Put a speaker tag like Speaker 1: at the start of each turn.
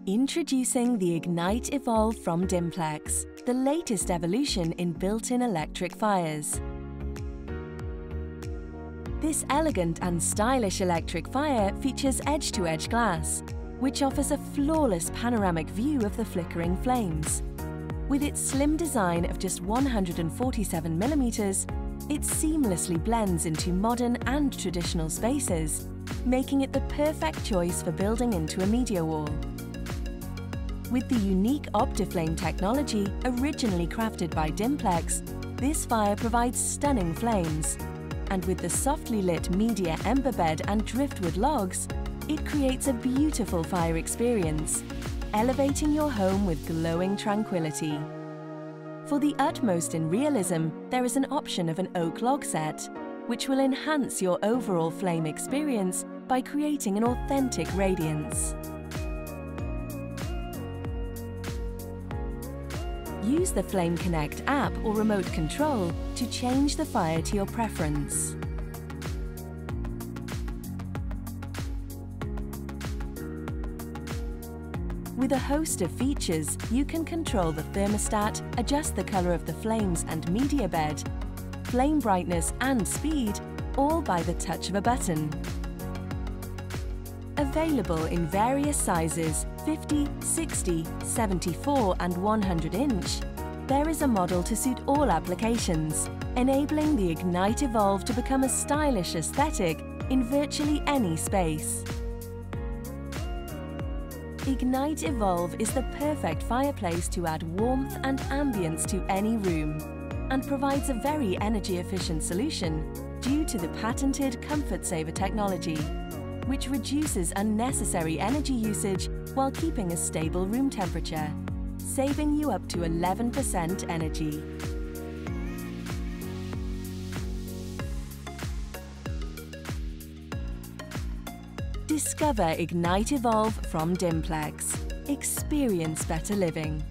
Speaker 1: Introducing the Ignite Evolve from Dimplex, the latest evolution in built-in electric fires. This elegant and stylish electric fire features edge-to-edge glass, which offers a flawless panoramic view of the flickering flames. With its slim design of just 147 millimeters, it seamlessly blends into modern and traditional spaces, making it the perfect choice for building into a media wall. With the unique OptiFlame technology originally crafted by Dimplex, this fire provides stunning flames. And with the softly lit media ember bed and driftwood logs, it creates a beautiful fire experience, elevating your home with glowing tranquility. For the utmost in realism, there is an option of an oak log set, which will enhance your overall flame experience by creating an authentic radiance. Use the Flame Connect app or remote control to change the fire to your preference. With a host of features, you can control the thermostat, adjust the color of the flames and media bed, flame brightness and speed, all by the touch of a button. Available in various sizes, 50, 60, 74 and 100 inch, there is a model to suit all applications, enabling the Ignite Evolve to become a stylish aesthetic in virtually any space. Ignite Evolve is the perfect fireplace to add warmth and ambience to any room, and provides a very energy-efficient solution due to the patented Comfort Saver technology, which reduces unnecessary energy usage while keeping a stable room temperature, saving you up to 11% energy. Discover Ignite Evolve from Dimplex. Experience better living.